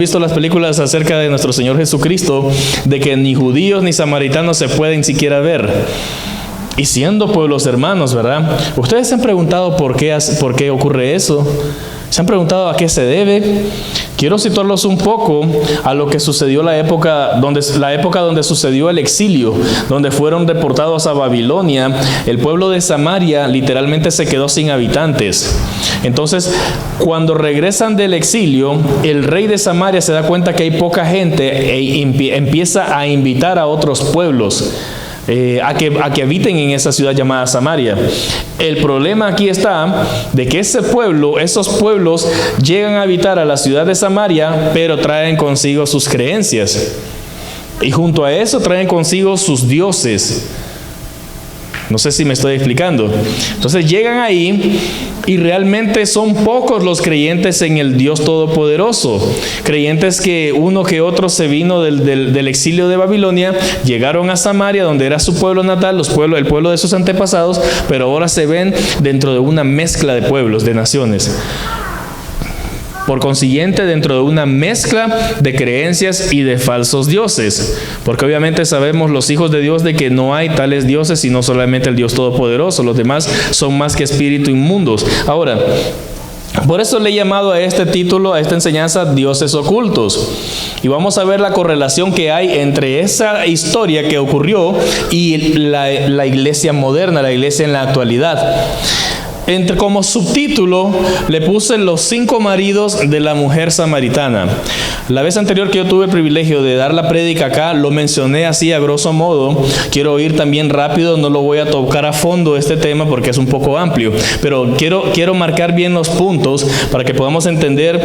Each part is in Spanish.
Visto las películas acerca de nuestro Señor Jesucristo, de que ni judíos ni samaritanos se pueden siquiera ver. Y siendo pueblos hermanos, ¿verdad? Ustedes se han preguntado por qué ocurre eso. ¿Se han preguntado a qué se debe? Quiero situarlos un poco a lo que sucedió la época donde sucedió el exilio, donde fueron deportados a Babilonia. El pueblo de Samaria literalmente se quedó sin habitantes. Entonces, cuando regresan del exilio, el rey de Samaria se da cuenta que hay poca gente e empieza a invitar a otros pueblos a que habiten en esa ciudad llamada Samaria. El problema aquí está de que esos pueblos llegan a habitar a la ciudad de Samaria, pero traen consigo sus creencias. Y junto a eso traen consigo sus dioses. No sé si me estoy explicando. Entonces llegan ahí y realmente son pocos los creyentes en el Dios Todopoderoso. Creyentes que uno que otro se vino del exilio de Babilonia, llegaron a Samaria, donde era su pueblo natal, el pueblo de sus antepasados, pero ahora se ven dentro de una mezcla de pueblos, de naciones. Por consiguiente, dentro de una mezcla de creencias y de falsos dioses. Porque obviamente sabemos los hijos de Dios de que no hay tales dioses, sino solamente el Dios Todopoderoso. Los demás son más que espíritu inmundos. Ahora, por eso le he llamado a este título, a esta enseñanza, Dioses Ocultos. Y vamos a ver la correlación que hay entre esa historia que ocurrió y la iglesia moderna, la iglesia en la actualidad. Como subtítulo le puse los 5 maridos de la mujer samaritana. La vez anterior que yo tuve el privilegio de dar la prédica acá, lo mencioné así a grosso modo. Quiero ir también rápido, no lo voy a tocar a fondo este tema porque es un poco amplio. Pero quiero marcar bien los puntos para que podamos entender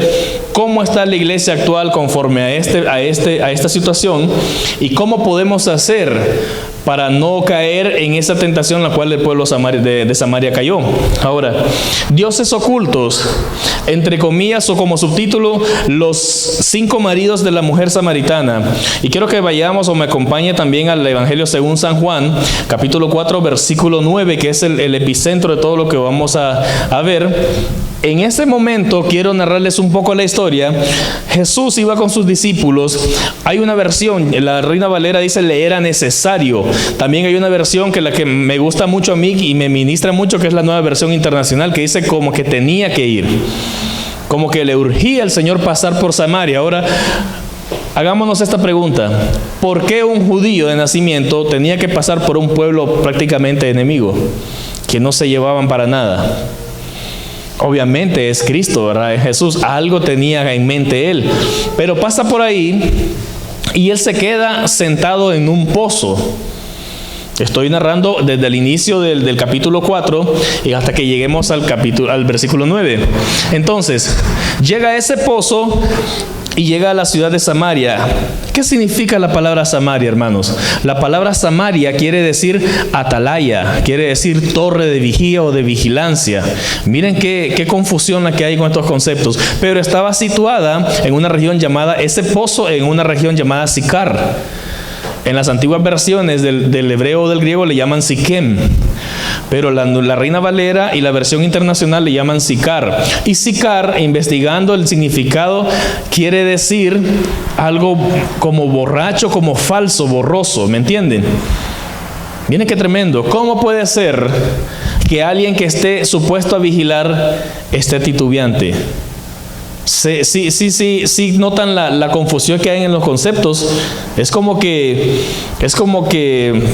cómo está la iglesia actual conforme a esta situación y cómo podemos hacer para no caer en esa tentación en la cual el pueblo de Samaria cayó. Ahora, dioses ocultos, entre comillas o como subtítulo, los 5 maridos de la mujer samaritana. Y quiero que vayamos o me acompañe también al Evangelio según San Juan, capítulo 4, versículo 9, que es el epicentro de todo lo que vamos a ver. En ese momento quiero narrarles un poco la historia. Jesús iba con sus discípulos. Hay una versión, la Reina Valera dice le era necesario. También hay una versión que la que me gusta mucho a mí y me ministra mucho, que es la Nueva Versión Internacional, que dice como que tenía que ir. Como que le urgía al Señor pasar por Samaria. Ahora, hagámonos esta pregunta. ¿Por qué un judío de nacimiento tenía que pasar por un pueblo prácticamente enemigo? Que no se llevaban para nada. Obviamente es Cristo, ¿verdad? Jesús, algo tenía en mente él. Pero pasa por ahí y él se queda sentado en un pozo. Estoy narrando desde el inicio del capítulo 4 y hasta que lleguemos al versículo 9. Entonces, llega a ese pozo y llega a la ciudad de Samaria. ¿Qué significa la palabra Samaria, hermanos? La palabra Samaria quiere decir atalaya, quiere decir torre de vigía o de vigilancia. Miren qué confusión la que hay con estos conceptos. Pero estaba situada en una región llamada, ese pozo en una región llamada Sicar. En las antiguas versiones del hebreo o del griego le llaman Siquem, pero la Reina Valera y la versión internacional le llaman Sicar. Y Sicar, investigando el significado, quiere decir algo como borracho, como falso, borroso, ¿me entienden? Miren qué tremendo. ¿Cómo puede ser que alguien que esté supuesto a vigilar esté titubeante? Sí, notan la confusión que hay en los conceptos. Es como que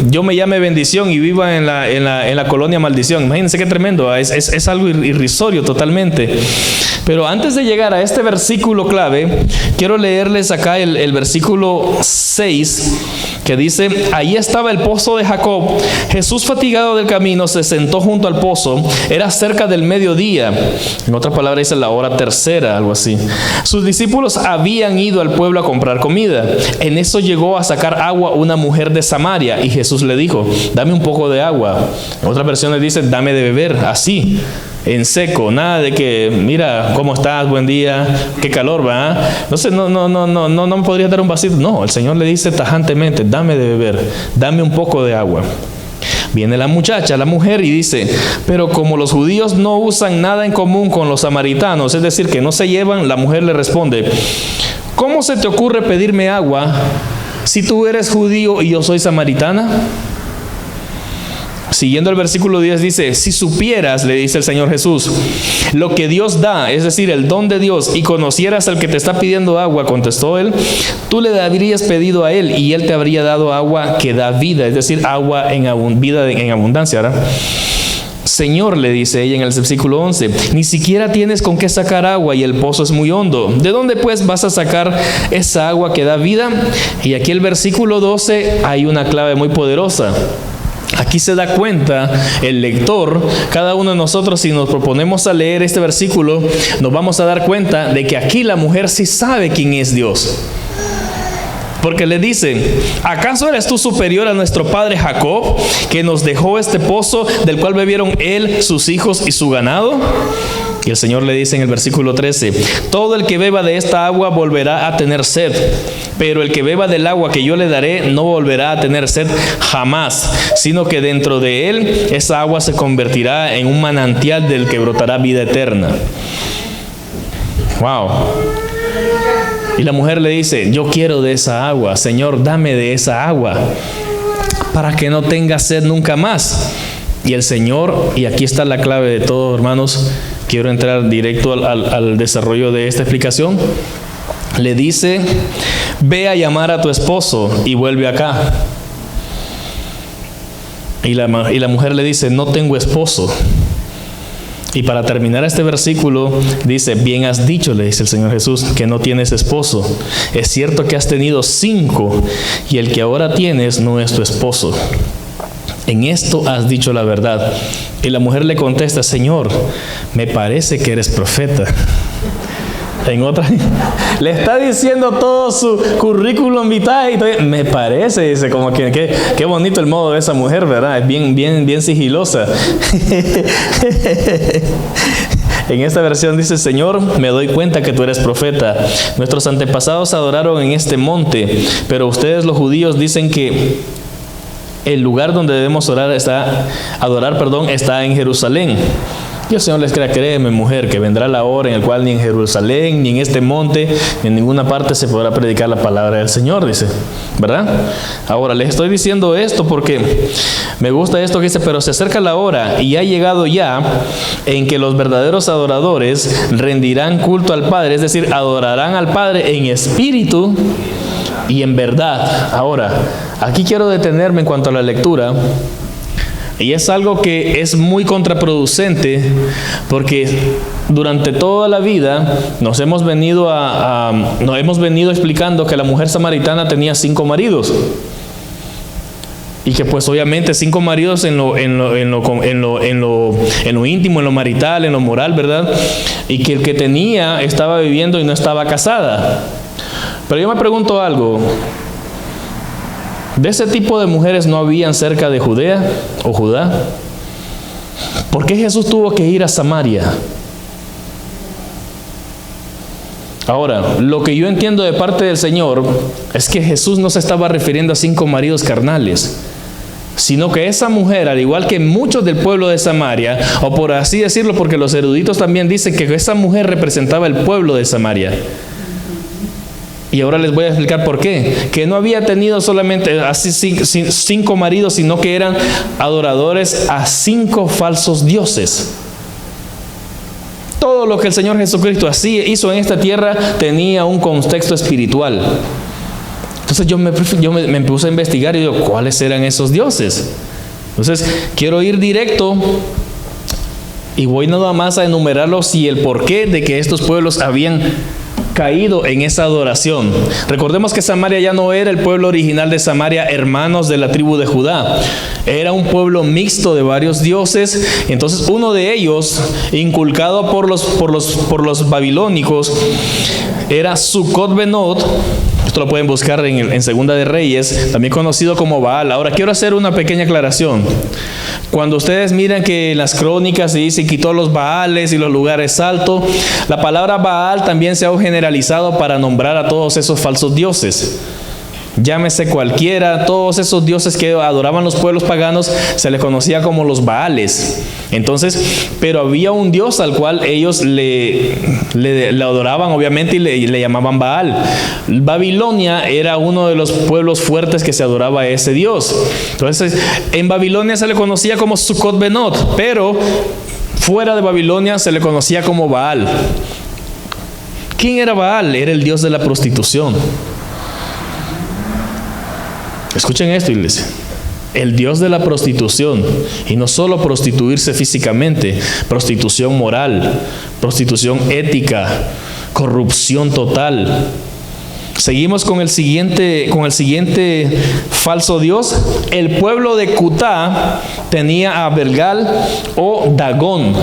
yo me llame bendición y viva en la colonia maldición. Imagínense qué tremendo. Es algo irrisorio totalmente. Pero antes de llegar a este versículo clave, quiero leerles acá el versículo 6, que dice: ahí estaba el pozo de Jacob. Jesús, fatigado del camino, se sentó junto al pozo. Era cerca del mediodía. En otras palabras dice la hora tercera, algo así. Sus discípulos habían ido al pueblo a comprar comida. En eso llegó a sacar agua una mujer de Samaria y Jesús le dijo: dame un poco de agua. En otras versiones dice: dame de beber, así, en seco, nada de que, mira, ¿cómo estás? Buen día, qué calor, ¿va? Entonces, no me podrías dar un vasito. No, el Señor le dice tajantemente: dame de beber, dame un poco de agua. Viene la muchacha, la mujer, y dice: pero como los judíos no usan nada en común con los samaritanos, es decir, que no se llevan, la mujer le responde: ¿cómo se te ocurre pedirme agua si tú eres judío y yo soy samaritana? Siguiendo el versículo 10 dice, si supieras, le dice el Señor Jesús, lo que Dios da, es decir, el don de Dios, y conocieras al que te está pidiendo agua, contestó él, tú le habrías pedido a él y él te habría dado agua que da vida, es decir, agua vida en abundancia, ¿verdad? Señor, le dice ella en el versículo 11, ni siquiera tienes con qué sacar agua y el pozo es muy hondo. ¿De dónde pues vas a sacar esa agua que da vida? Y aquí el versículo 12 hay una clave muy poderosa. Aquí se da cuenta el lector, cada uno de nosotros, si nos proponemos a leer este versículo, nos vamos a dar cuenta de que aquí la mujer sí sabe quién es Dios. Porque le dice, ¿acaso eres tú superior a nuestro padre Jacob, que nos dejó este pozo del cual bebieron él, sus hijos y su ganado? Y el Señor le dice en el versículo 13, todo el que beba de esta agua volverá a tener sed, pero el que beba del agua que yo le daré no volverá a tener sed jamás, sino que dentro de él esa agua se convertirá en un manantial del que brotará vida eterna. Wow. Y la mujer le dice, yo quiero de esa agua, Señor, dame de esa agua, para que no tenga sed nunca más. Y el Señor, y aquí está la clave de todo, hermanos, quiero entrar directo al desarrollo de esta explicación, le dice, ve a llamar a tu esposo y vuelve acá. Y la mujer le dice, no tengo esposo. Y para terminar este versículo, dice, bien has dicho, le dice el Señor Jesús, que no tienes esposo. Es cierto que has tenido 5 y el que ahora tienes no es tu esposo. En esto has dicho la verdad. Y la mujer le contesta, Señor, me parece que eres profeta. En otra, le está diciendo todo su currículum vitae y todo, me parece, dice, como que qué bonito el modo de esa mujer, ¿verdad? Es bien sigilosa. En esta versión dice, Señor, me doy cuenta que tú eres profeta. Nuestros antepasados adoraron en este monte, pero ustedes los judíos dicen que el lugar donde debemos adorar está en Jerusalén. Y el Señor les crea, créeme, mujer, que vendrá la hora en la cual ni en Jerusalén, ni en este monte, ni en ninguna parte se podrá predicar la palabra del Señor, dice, ¿verdad? Ahora, les estoy diciendo esto porque me gusta esto que dice, pero se acerca la hora y ha llegado ya en que los verdaderos adoradores rendirán culto al Padre, es decir, adorarán al Padre en espíritu y en verdad. Ahora, aquí quiero detenerme en cuanto a la lectura. Y es algo que es muy contraproducente porque durante toda la vida nos hemos venido explicando que la mujer samaritana tenía 5 maridos. Y que pues obviamente 5 maridos en lo íntimo, en lo marital, en lo moral, ¿verdad? Y que el que tenía estaba viviendo y no estaba casada. Pero yo me pregunto algo. ¿De ese tipo de mujeres no habían cerca de Judea o Judá? ¿Por qué Jesús tuvo que ir a Samaria? Ahora, lo que yo entiendo de parte del Señor es que Jesús no se estaba refiriendo a 5 maridos carnales, sino que esa mujer, al igual que muchos del pueblo de Samaria, o por así decirlo, porque los eruditos también dicen que esa mujer representaba el pueblo de Samaria. Y ahora les voy a explicar por qué. Que no había tenido solamente así 5 maridos, sino que eran adoradores a 5 falsos dioses. Todo lo que el Señor Jesucristo hizo en esta tierra tenía un contexto espiritual. Entonces yo me puse a investigar y digo, ¿cuáles eran esos dioses? Entonces quiero ir directo y voy nada más a enumerarlos y el porqué de que estos pueblos habían caído en esa adoración. Recordemos que Samaria ya no era el pueblo original de Samaria, hermanos de la tribu de Judá. Era un pueblo mixto de varios dioses. Entonces uno de ellos, inculcado por los babilónicos, era Sucot-Benot. Esto lo pueden buscar en Segunda de Reyes, también conocido como Baal. Ahora quiero hacer una pequeña aclaración. Cuando ustedes miran que en las crónicas se dice quitó los Baales y los lugares altos, la palabra Baal también se ha generalizado para nombrar a todos esos falsos dioses. llámese cualquiera, todos esos dioses que adoraban los pueblos paganos se les conocía como los Baales. Entonces, pero había un dios al cual ellos le adoraban, obviamente, y le llamaban Baal. Babilonia era uno de los pueblos fuertes que se adoraba a ese dios. Entonces, en Babilonia se le conocía como Sucot Benot, pero fuera de Babilonia se le conocía como Baal. ¿Quién era Baal? Era el dios de la prostitución. Escuchen esto, iglesia. El dios de la prostitución. Y no solo prostituirse físicamente, prostitución moral, prostitución ética, corrupción total. Seguimos con el siguiente falso dios. El pueblo de Cutá tenía a Belgal o Dagón,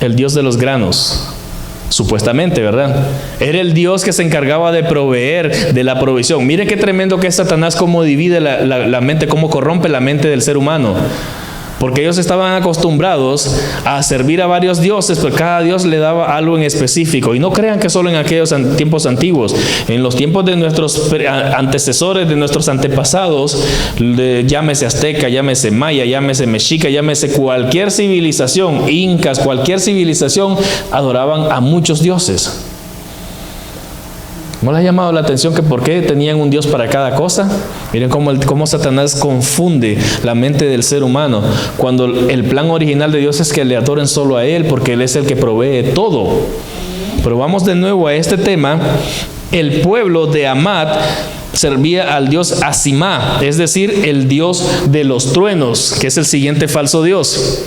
el dios de los granos. Supuestamente, ¿verdad? Era el Dios que se encargaba de proveer, de la provisión. Mire qué tremendo que es Satanás, cómo divide la mente, cómo corrompe la mente del ser humano. Porque ellos estaban acostumbrados a servir a varios dioses, pero cada dios le daba algo en específico. Y no crean que solo en aquellos tiempos antiguos. En los tiempos de nuestros antecesores, de nuestros antepasados, llámese azteca, llámese maya, llámese mexica, llámese cualquier civilización, incas, cualquier civilización, adoraban a muchos dioses. ¿No les ha llamado la atención que por qué tenían un Dios para cada cosa? Miren cómo Satanás confunde la mente del ser humano, cuando el plan original de Dios es que le adoren solo a Él, porque Él es el que provee todo. Pero vamos de nuevo a este tema. El pueblo de Amad servía al dios Asimá, es decir, el dios de los truenos, que es el siguiente falso dios.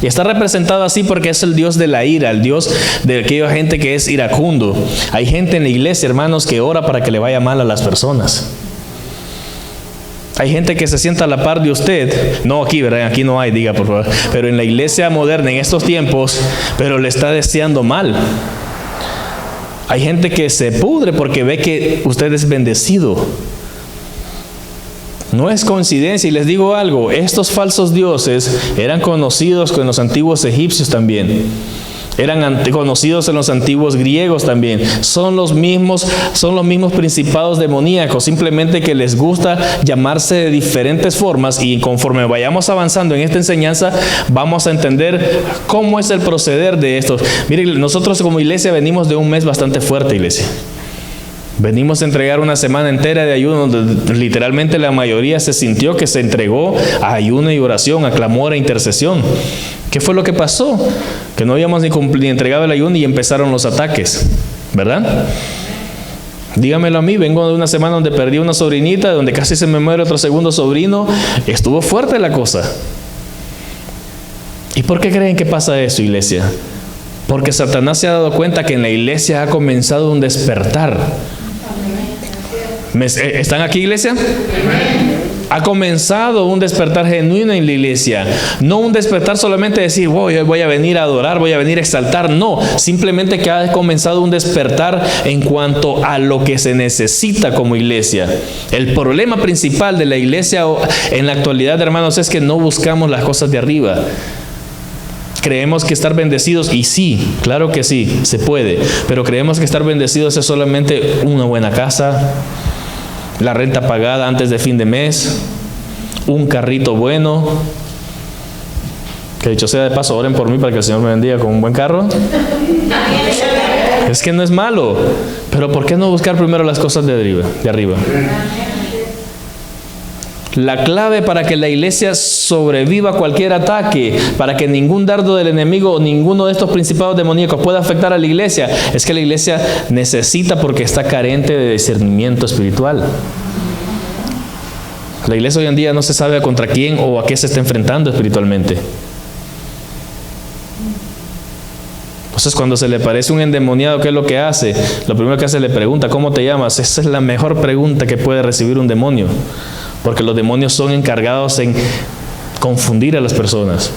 Y está representado así porque es el Dios de la ira, el Dios de aquella gente que es iracundo. Hay gente en la iglesia, hermanos, que ora para que le vaya mal a las personas. Hay gente que se sienta a la par de usted. No aquí, ¿verdad? Aquí no hay, diga por favor. Pero en la iglesia moderna, en estos tiempos, pero le está deseando mal. Hay gente que se pudre porque ve que usted es bendecido. No es coincidencia, y les digo algo, estos falsos dioses eran conocidos con los antiguos egipcios también. Eran conocidos en los antiguos griegos también. Son los mismos principados demoníacos, simplemente que les gusta llamarse de diferentes formas, y conforme vayamos avanzando en esta enseñanza, vamos a entender cómo es el proceder de estos. Miren, nosotros como iglesia venimos de un mes bastante fuerte, iglesia. Venimos a entregar una semana entera de ayuno, donde literalmente la mayoría se sintió que se entregó a ayuno y oración, a clamor e intercesión. ¿Qué fue lo que pasó? Que no habíamos ni entregado el ayuno y empezaron los ataques, ¿verdad? Dígamelo a mí, vengo de una semana donde perdí una sobrinita, donde casi se me muere otro segundo sobrino. Estuvo fuerte la cosa. ¿Y por qué creen que pasa eso, iglesia? Porque Satanás se ha dado cuenta que en la iglesia ha comenzado un despertar. ¿Están aquí, iglesia? Ha comenzado un despertar genuino en la iglesia. No un despertar solamente decir, voy a venir a adorar, voy a venir a exaltar. No, simplemente que ha comenzado un despertar en cuanto a lo que se necesita como iglesia. El problema principal de la iglesia en la actualidad, hermanos, es que no buscamos las cosas de arriba. Creemos que estar bendecidos, y sí, claro que sí, se puede, pero creemos que estar bendecidos es solamente una buena casa, la renta pagada antes de fin de mes, un carrito bueno. Que dicho sea de paso, oren por mí para que el Señor me bendiga con un buen carro. Es que no es malo, pero ¿por qué no buscar primero las cosas de arriba? La clave para que la iglesia sobreviva a cualquier ataque, para que ningún dardo del enemigo o ninguno de estos principados demoníacos pueda afectar a la iglesia, es que la iglesia necesita, porque está carente de discernimiento espiritual. La iglesia hoy en día no se sabe contra quién o a qué se está enfrentando espiritualmente. Entonces, cuando se le parece un endemoniado, ¿qué es lo que hace? Lo primero que hace, le pregunta, ¿cómo te llamas? Esa es la mejor pregunta que puede recibir un demonio. Porque los demonios son encargados en confundir a las personas.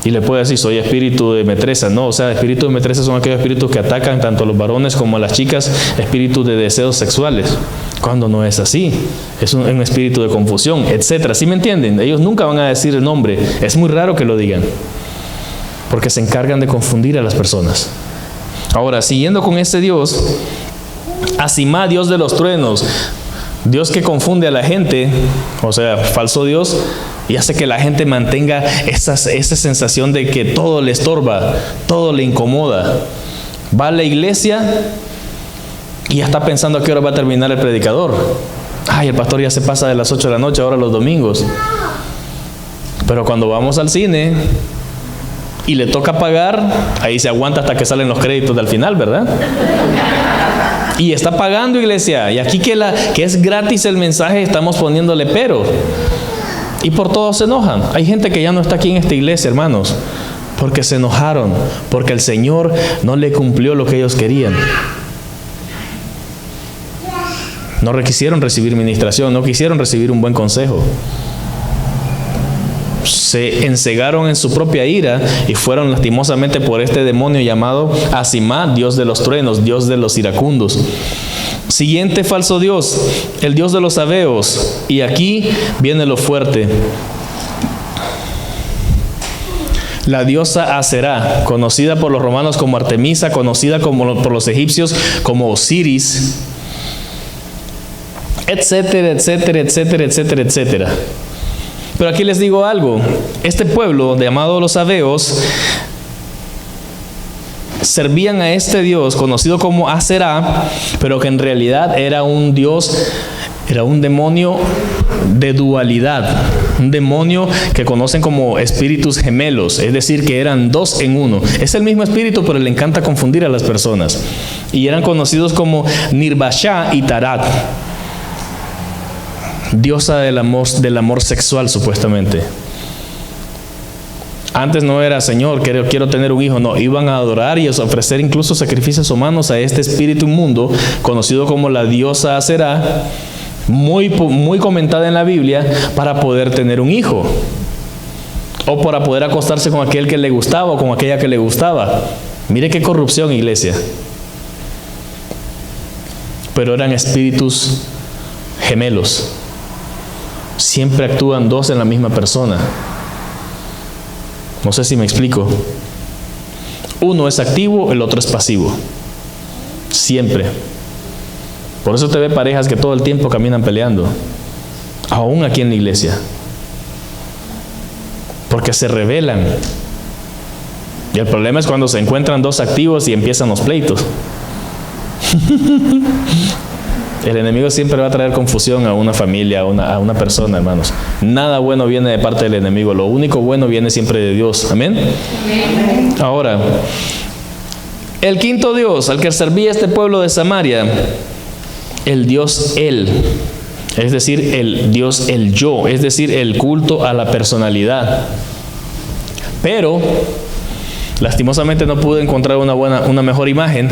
Y le puede decir, soy espíritu de metresa. No, o sea, espíritus de metresa son aquellos espíritus que atacan tanto a los varones como a las chicas, espíritus de deseos sexuales. Cuando no es así, es un espíritu de confusión, etcétera. ¿Sí me entienden? Ellos nunca van a decir el nombre. Es muy raro que lo digan, porque se encargan de confundir a las personas. Ahora, siguiendo con este Dios, Asimá, Dios de los truenos, Dios que confunde a la gente, o sea, falso Dios, y hace que la gente mantenga esa sensación de que todo le estorba, todo le incomoda. Va a la iglesia y ya está pensando a qué hora va a terminar el predicador. Ay, el pastor ya se pasa de las 8 de la noche, ahora los domingos. Pero cuando vamos al cine y le toca pagar, ahí se aguanta hasta que salen los créditos del final, ¿verdad? Y está pagando, iglesia. Y aquí que es gratis el mensaje, estamos poniéndole pero. Y por todo se enojan. Hay gente que ya no está aquí en esta iglesia, hermanos, porque se enojaron, porque el Señor no le cumplió lo que ellos querían. No quisieron recibir ministración, no quisieron recibir un buen consejo. Se encegaron en su propia ira y fueron lastimosamente por este demonio llamado Asimá, Dios de los truenos, Dios de los iracundos. Siguiente falso Dios, el Dios de los sabeos. Y aquí viene lo fuerte. La diosa Aserá, conocida por los romanos como Artemisa, conocida por los egipcios como Osiris, etcétera, etcétera, etcétera, etcétera, etcétera. Pero aquí les digo algo. Este pueblo llamado los sabeos servían a este Dios conocido como Aserá, pero que en realidad era un Dios, era un demonio de dualidad, un demonio que conocen como espíritus gemelos, es decir, que eran dos en uno. Es el mismo espíritu, pero le encanta confundir a las personas. Y eran conocidos como Nirbashá y Tarat, diosa del amor sexual, supuestamente. Antes no era, Señor, quiero tener un hijo. No, iban a adorar y a ofrecer incluso sacrificios humanos a este espíritu inmundo, conocido como la diosa Aserá, muy comentada en la Biblia, para poder tener un hijo. O para poder acostarse con aquel que le gustaba o con aquella que le gustaba. Mire qué corrupción, iglesia. Pero eran espíritus gemelos. Siempre actúan dos en la misma persona. No sé si me explico. Uno es activo, el otro es pasivo. Siempre. Por eso te ve parejas que todo el tiempo caminan peleando. Aún aquí en la iglesia. Porque se rebelan. Y el problema es cuando se encuentran dos activos y empiezan los pleitos. El enemigo siempre va a traer confusión a una familia, a una persona, hermanos. Nada bueno viene de parte del enemigo. Lo único bueno viene siempre de Dios. ¿Amén? Amén. Ahora, el quinto Dios al que servía este pueblo de Samaria, el Dios El. Es decir, el Dios el yo. Es decir, el culto a la personalidad. Pero, lastimosamente no pude encontrar una mejor imagen.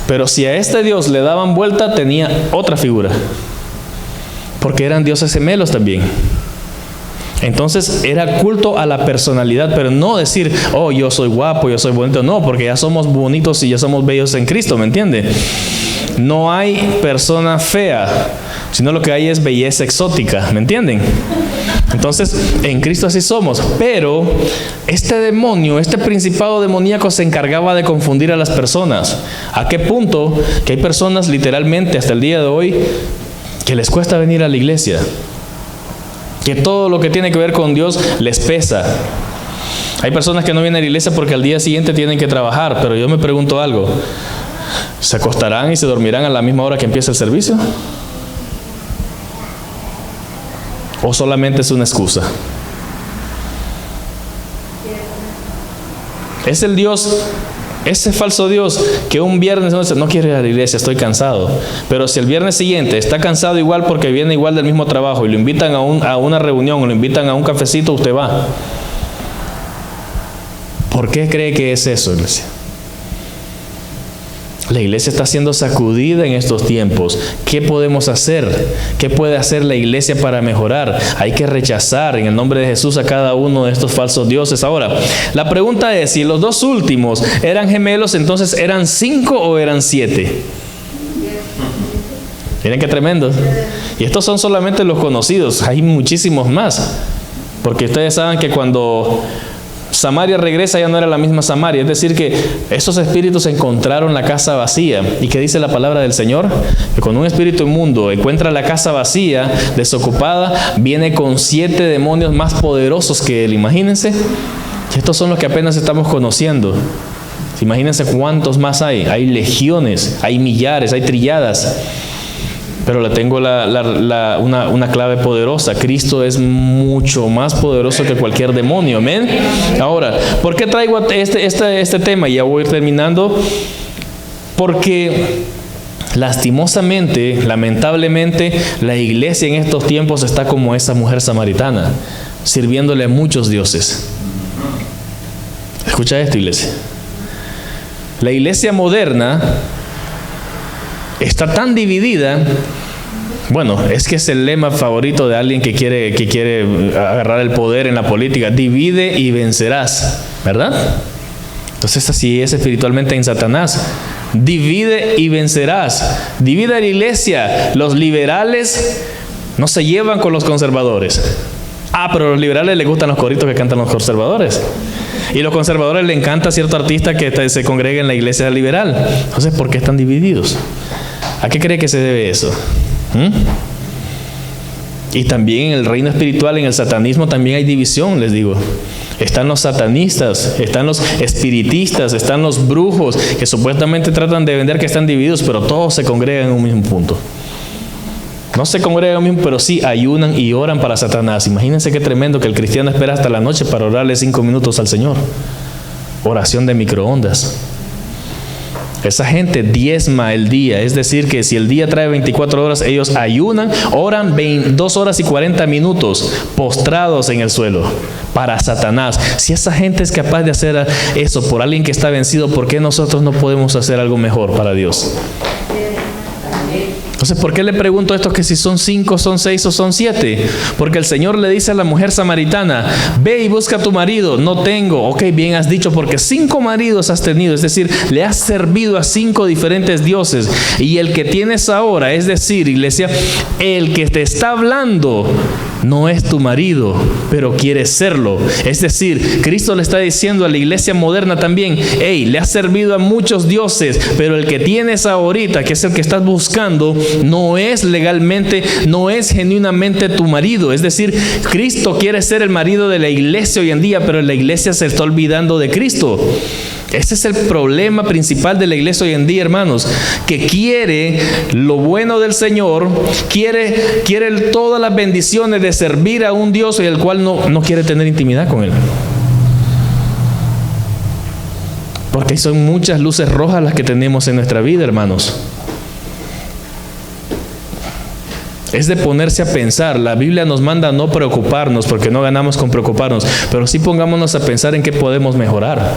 Pero si a este Dios le daban vuelta, tenía otra figura. Porque eran dioses gemelos también. Entonces era culto a la personalidad, pero no decir, oh, yo soy guapo, yo soy bonito. No, porque ya somos bonitos y ya somos bellos en Cristo, ¿me entiende? No hay persona fea, sino lo que hay es belleza exótica, ¿me entienden? Entonces, en Cristo así somos. Pero este demonio, este principado demoníaco se encargaba de confundir a las personas. ¿A qué punto? Que hay personas literalmente hasta el día de hoy que les cuesta venir a la iglesia. Que todo lo que tiene que ver con Dios les pesa. Hay personas que no vienen a la iglesia porque al día siguiente tienen que trabajar. Pero yo me pregunto algo. ¿Se acostarán y se dormirán a la misma hora que empieza el servicio? ¿O solamente es una excusa? Es el Dios, ese falso Dios que un viernes no quiere ir a la iglesia, estoy cansado. Pero si el viernes siguiente está cansado igual porque viene igual del mismo trabajo y lo invitan a una reunión o lo invitan a un cafecito, usted va. ¿Por qué cree que es eso, iglesia? La iglesia está siendo sacudida en estos tiempos. ¿Qué podemos hacer? ¿Qué puede hacer la iglesia para mejorar? Hay que rechazar en el nombre de Jesús a cada uno de estos falsos dioses. Ahora, la pregunta es, si los dos últimos eran gemelos, entonces ¿eran 5 o eran 7? Miren qué tremendo. Y estos son solamente los conocidos. Hay muchísimos más. Porque ustedes saben que cuando Samaria regresa, ya no era la misma Samaria. Es decir, que esos espíritus encontraron la casa vacía. ¿Y qué dice la palabra del Señor? Que cuando un espíritu inmundo encuentra la casa vacía, desocupada, viene con 7 demonios más poderosos que él. Imagínense. Y estos son los que apenas estamos conociendo. Imagínense cuántos más hay. Hay legiones, hay millares, hay trilladas. Pero le tengo una clave poderosa. Cristo es mucho más poderoso que cualquier demonio. Amén. Ahora, ¿por qué traigo este tema? Ya voy a ir terminando. Porque lastimosamente, lamentablemente, la iglesia en estos tiempos está como esa mujer samaritana, sirviéndole a muchos dioses. Escucha esto, iglesia. La iglesia moderna está tan dividida. Bueno, es que es el lema favorito de alguien que quiere agarrar el poder en la política. Divide y vencerás, ¿verdad? Entonces así es espiritualmente en Satanás. Divide y vencerás. Divide a la iglesia. Los liberales no se llevan con los conservadores. Pero a los liberales les gustan los coritos que cantan los conservadores. Y a los conservadores les encanta cierto artista que se congrega en la iglesia liberal. Entonces, ¿por qué están divididos? ¿A qué cree que se debe eso? Y también en el reino espiritual, en el satanismo, también hay división, les digo. Están los satanistas, están los espiritistas, están los brujos, que supuestamente tratan de vender que están divididos, pero todos se congregan en un mismo punto. No se congregan en un mismo, pero sí ayunan y oran para Satanás. Imagínense qué tremendo que el cristiano espera hasta la noche para orarle 5 minutos al Señor. Oración de microondas. Esa gente diezma el día, es decir, que si el día trae 24 horas, ellos ayunan, oran 2 horas y 40 minutos postrados en el suelo para Satanás. Si esa gente es capaz de hacer eso por alguien que está vencido, ¿por qué nosotros no podemos hacer algo mejor para Dios? Entonces, ¿por qué le pregunto esto? Que si son 5, son 6 o son 7. Porque el Señor le dice a la mujer samaritana: ve y busca a tu marido. No tengo. Ok, bien has dicho, porque 5 maridos has tenido. Es decir, le has servido a 5 diferentes dioses. Y el que tienes ahora, es decir, iglesia, el que te está hablando no es tu marido, pero quiere serlo. Es decir, Cristo le está diciendo a la iglesia moderna también: hey, le has servido a muchos dioses, pero el que tienes ahorita, que es el que estás buscando, no es legalmente, no es genuinamente tu marido. Es decir, Cristo quiere ser el marido de la iglesia hoy en día, pero la iglesia se está olvidando de Cristo. Ese es el problema principal de la iglesia hoy en día, hermanos, que quiere lo bueno del Señor, quiere todas las bendiciones de servir a un Dios y el cual no quiere tener intimidad con Él. Porque son muchas luces rojas las que tenemos en nuestra vida, hermanos. Es de ponerse a pensar. La Biblia nos manda a no preocuparnos, porque no ganamos con preocuparnos, pero sí pongámonos a pensar en qué podemos mejorar.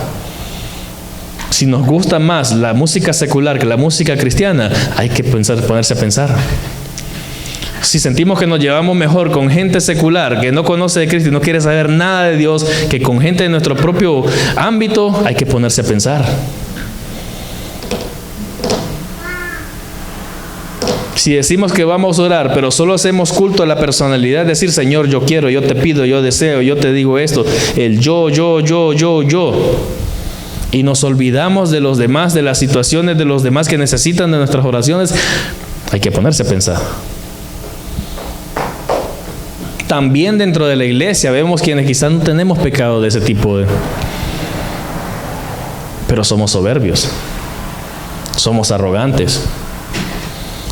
Si nos gusta más la música secular que la música cristiana, hay que ponerse a pensar. Si sentimos que nos llevamos mejor con gente secular que no conoce de Cristo y no quiere saber nada de Dios que con gente de nuestro propio ámbito, hay que ponerse a pensar. Si decimos que vamos a orar, pero solo hacemos culto a la personalidad, decir: Señor, yo quiero, yo te pido, yo deseo, yo te digo esto, el yo, y nos olvidamos de los demás, de las situaciones de los demás que necesitan de nuestras oraciones, hay que ponerse a pensar. También dentro de la iglesia vemos quienes quizás no tenemos pecado de ese tipo, pero somos soberbios, somos arrogantes.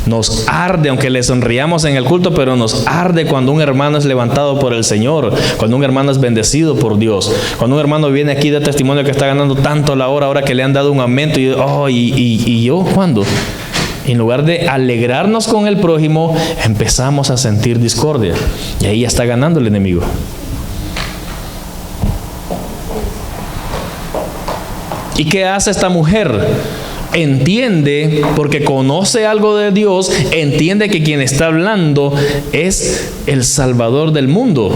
Nos arde, aunque le sonriamos en el culto, pero nos arde cuando un hermano es levantado por el Señor, cuando un hermano es bendecido por Dios, cuando un hermano viene aquí y da testimonio que está ganando tanto la hora ahora que le han dado un aumento, y yo, ¿cuándo? En lugar de alegrarnos con el prójimo, empezamos a sentir discordia, y ahí ya está ganando el enemigo. ¿Y qué hace esta mujer? Entiende, porque conoce algo de Dios, entiende que quien está hablando es el Salvador del mundo.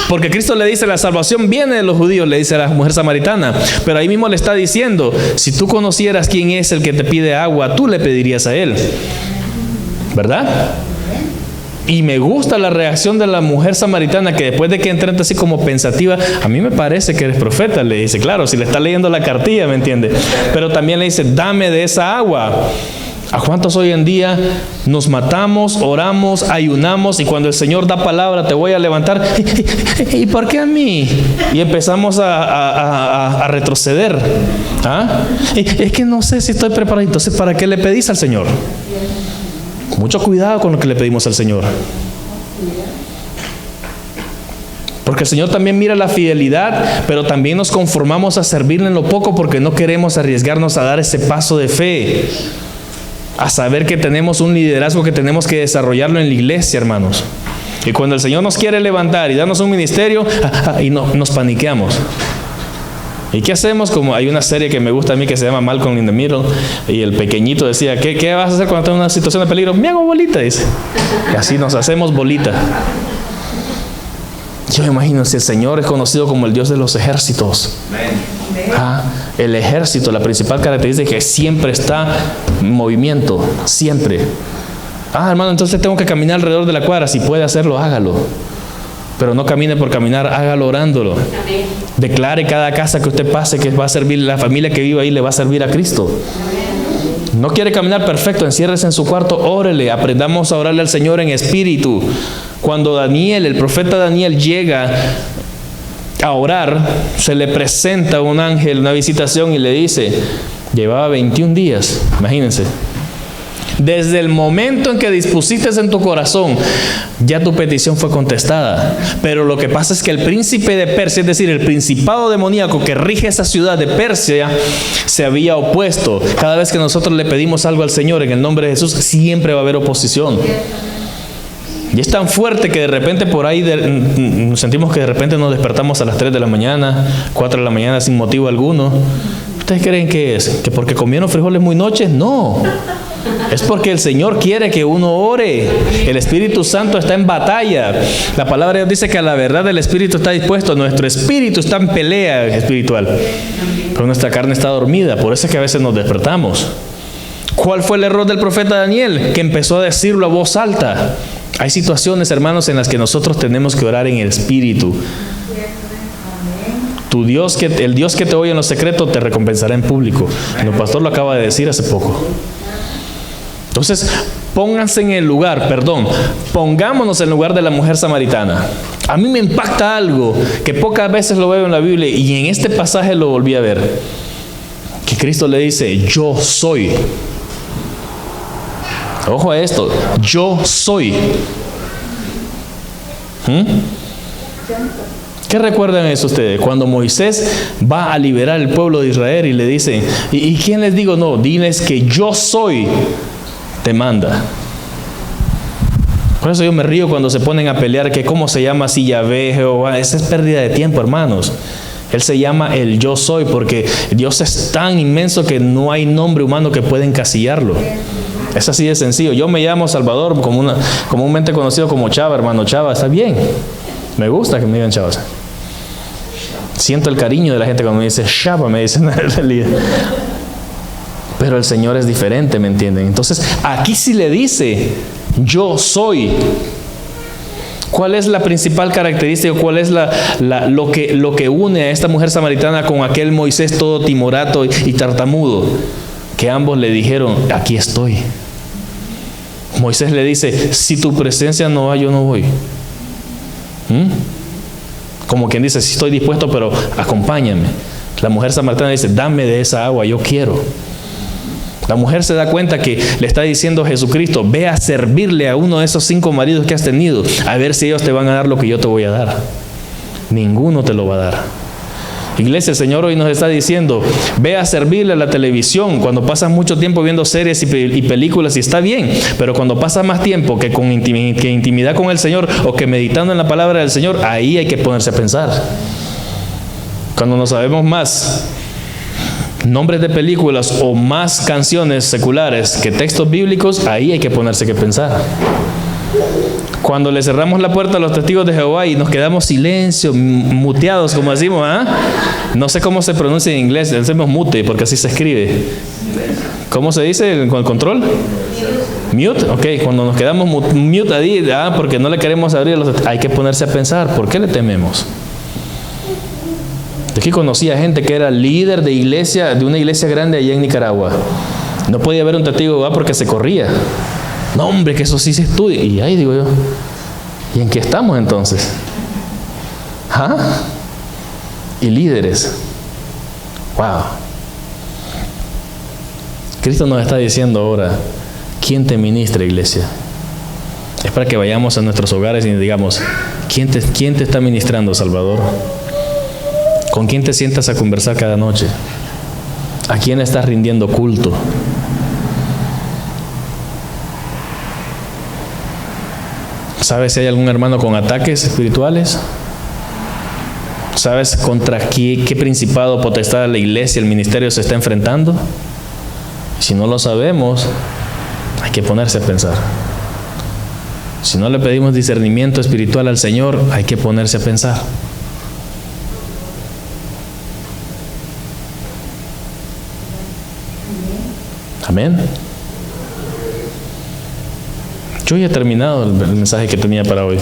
Porque Cristo le dice: la salvación viene de los judíos, le dice a la mujer samaritana. Pero ahí mismo le está diciendo: si tú conocieras quién es el que te pide agua, tú le pedirías a él, ¿verdad? Y me gusta la reacción de la mujer samaritana, que después de que entra así como pensativa, a mí me parece que eres profeta, le dice. Claro, si le está leyendo la cartilla, ¿me entiende? Pero también le dice, dame de esa agua. ¿A cuántos hoy en día nos matamos, oramos, ayunamos, y cuando el Señor da palabra, te voy a levantar, ¿y por qué a mí? Y empezamos a retroceder. ¿Ah? Es que no sé si estoy preparado. Entonces, ¿para qué le pedís al Señor? Mucho cuidado con lo que le pedimos al Señor. Porque el Señor también mira la fidelidad, pero también nos conformamos a servirle en lo poco porque no queremos arriesgarnos a dar ese paso de fe. A saber que tenemos un liderazgo que tenemos que desarrollarlo en la iglesia, hermanos. Y cuando el Señor nos quiere levantar y darnos un ministerio, y nos paniqueamos. ¿Y qué hacemos? Como hay una serie que me gusta a mí que se llama Malcolm in the Middle, y el pequeñito decía, ¿qué vas a hacer cuando estás en una situación de peligro? Me hago bolita, dice. Y así nos hacemos bolita. Yo me imagino, si el Señor es conocido como el Dios de los ejércitos. El ejército, la principal característica es que siempre está en movimiento, siempre. Hermano, entonces tengo que caminar alrededor de la cuadra. Si puede hacerlo, hágalo. Pero no camine por caminar, hágalo orándolo. Amén. Declare cada casa que usted pase que va a servir, la familia que vive ahí le va a servir a Cristo. Amén. No quiere caminar perfecto, enciérrese en su cuarto, órele, aprendamos a orarle al Señor en espíritu. Cuando Daniel, el profeta Daniel, llega a orar, se le presenta un ángel, una visitación, y le dice, llevaba 21 días, imagínense. Desde el momento en que dispusiste en tu corazón, ya tu petición fue contestada. Pero lo que pasa es que el príncipe de Persia, es decir, el principado demoníaco que rige esa ciudad de Persia, se había opuesto. Cada vez que nosotros le pedimos algo al Señor en el nombre de Jesús, siempre va a haber oposición. Y es tan fuerte que de repente por ahí sentimos que de repente nos despertamos a las 3 de la mañana, 4 de la mañana sin motivo alguno. ¿Ustedes creen que es? ¿Que porque comieron frijoles muy noche? No. Es porque el Señor quiere que uno ore. El Espíritu Santo está en batalla. La palabra de Dios dice que a la verdad el Espíritu está dispuesto. Nuestro espíritu está en pelea espiritual, pero nuestra carne está dormida. Por eso es que a veces nos despertamos. ¿Cuál fue el error del profeta Daniel? Que empezó a decirlo a voz alta. Hay situaciones, hermanos, en las que nosotros tenemos que orar en el Espíritu. Tu Dios, el Dios que te oye en lo secreto, te recompensará en público. El pastor lo acaba de decir hace poco. Entonces, pónganse en el lugar, pongámonos en el lugar de la mujer samaritana. A mí me impacta algo que pocas veces lo veo en la Biblia, y en este pasaje lo volví a ver. Que Cristo le dice, yo soy. Ojo a esto, yo soy. ¿Qué recuerdan eso ustedes? Cuando Moisés va a liberar el pueblo de Israel y le dice, ¿y quién les digo? No, diles que yo soy, te manda. Por eso yo me río cuando se ponen a pelear que cómo se llama así Yahvé, Jehová. Esa es pérdida de tiempo, hermanos. Él se llama el yo soy porque Dios es tan inmenso que no hay nombre humano que pueda encasillarlo. Es así de sencillo. Yo me llamo Salvador, comúnmente conocido como Chava, hermano Chava. Está bien. Me gusta que me digan Chava. Siento el cariño de la gente cuando me dice Chava, me dicen en realidad. Pero el Señor es diferente, ¿me entienden? Entonces, aquí sí le dice, yo soy. ¿Cuál es la principal característica? ¿Cuál es lo que une a esta mujer samaritana con aquel Moisés todo timorato y tartamudo? Que ambos le dijeron, aquí estoy. Moisés le dice, si tu presencia no va, yo no voy. Como quien dice, sí estoy dispuesto, pero acompáñame. La mujer samaritana dice, dame de esa agua, yo quiero. La mujer se da cuenta que le está diciendo a Jesucristo, ve a servirle a uno de esos 5 maridos que has tenido, a ver si ellos te van a dar lo que yo te voy a dar. Ninguno te lo va a dar. Iglesia, el Señor hoy nos está diciendo, ve a servirle a la televisión cuando pasas mucho tiempo viendo series y películas, y está bien, pero cuando pasas más tiempo que con intimidad con el Señor o que meditando en la palabra del Señor, ahí hay que ponerse a pensar. Cuando no sabemos más nombres de películas o más canciones seculares que textos bíblicos, ahí hay que ponerse a pensar. Cuando le cerramos la puerta a los testigos de Jehová y nos quedamos silencio, muteados, como decimos, no sé cómo se pronuncia en inglés, decimos mute porque así se escribe. ¿Cómo se dice con el control? Mute, ok, cuando nos quedamos mute ahí, porque no le queremos abrir, hay que ponerse a pensar, ¿por qué le tememos? Aquí conocí a gente que era líder de iglesia, de una iglesia grande allá en Nicaragua. No podía haber un testigo porque se corría. No, hombre, que eso sí se estudia. Y ahí digo yo, ¿y en qué estamos entonces? Y líderes. Wow. Cristo nos está diciendo ahora, ¿quién te ministra, iglesia? Es para que vayamos a nuestros hogares y digamos, ¿quién te está ministrando, Salvador? ¿Con quién te sientas a conversar cada noche? ¿A quién estás rindiendo culto? ¿Sabes si hay algún hermano con ataques espirituales? ¿Sabes contra qué principado, potestad la iglesia, el ministerio se está enfrentando? Si no lo sabemos, hay que ponerse a pensar. Si no le pedimos discernimiento espiritual al Señor, hay que ponerse a pensar. Amén. Yo ya he terminado el mensaje que tenía para hoy.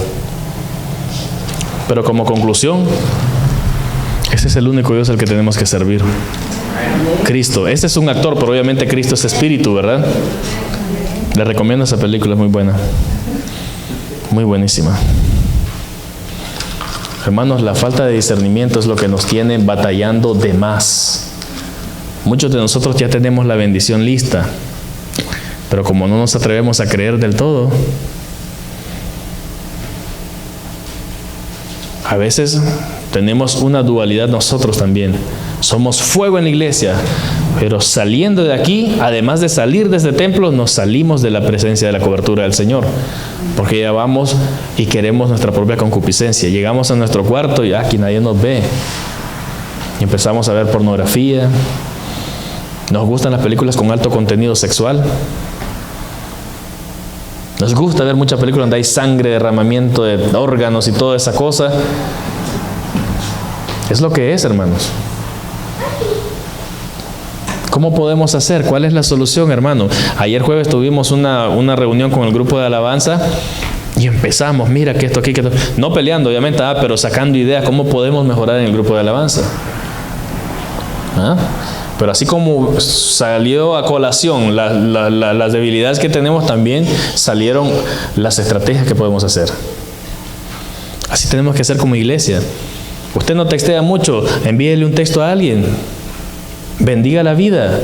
Pero como conclusión, ese es el único Dios al que tenemos que servir. Cristo. Ese es un actor, pero obviamente Cristo es espíritu, ¿verdad? Le recomiendo esa película, es muy buena. Muy buenísima. Hermanos, la falta de discernimiento es lo que nos tiene batallando de más. Muchos de nosotros ya tenemos la bendición lista, pero como no nos atrevemos a creer del todo, a veces tenemos una dualidad nosotros también. Somos fuego en la iglesia, pero saliendo de aquí, además de salir de este templo, nos salimos de la presencia de la cobertura del Señor, porque ya vamos y queremos nuestra propia concupiscencia. Llegamos a nuestro cuarto y aquí nadie nos ve. Y empezamos a ver pornografía. Nos gustan las películas con alto contenido sexual. Nos gusta ver muchas películas donde hay sangre, derramamiento de órganos y toda esa cosa. Es lo que es, hermanos. ¿Cómo podemos hacer? ¿Cuál es la solución, hermano? Ayer jueves tuvimos una reunión con el grupo de alabanza y empezamos, mira que esto aquí, que esto. No peleando, obviamente, pero sacando ideas, ¿cómo podemos mejorar en el grupo de alabanza? Pero así como salió a colación las debilidades que tenemos, también salieron las estrategias que podemos hacer. Así tenemos que hacer como iglesia. Usted no textea mucho, envíele un texto a alguien. Bendiga la vida.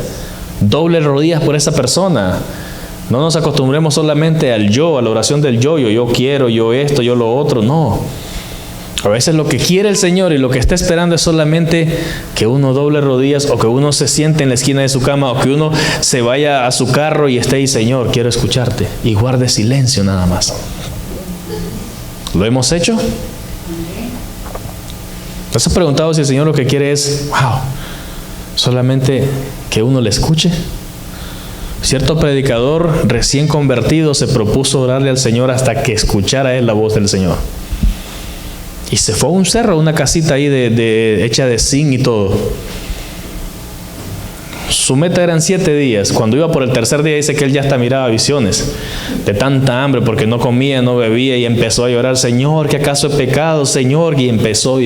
Doble rodillas por esa persona. No nos acostumbremos solamente al yo, a la oración del yo quiero, yo esto, yo lo otro. No. A veces lo que quiere el Señor y lo que está esperando es solamente que uno doble rodillas, o que uno se siente en la esquina de su cama, o que uno se vaya a su carro y esté ahí, Señor, quiero escucharte, y guarde silencio nada más. ¿Lo hemos hecho? ¿No se ha preguntado si el Señor lo que quiere es, solamente que uno le escuche? Cierto predicador recién convertido se propuso orarle al Señor hasta que escuchara él la voz del Señor. Y se fue a un cerro, una casita ahí hecha de zinc y todo. Su meta eran 7 días. Cuando iba por el tercer día, dice que él ya hasta miraba visiones de tanta hambre, porque no comía, no bebía, y empezó a llorar, Señor, ¿qué acaso he pecado, Señor? Y empezó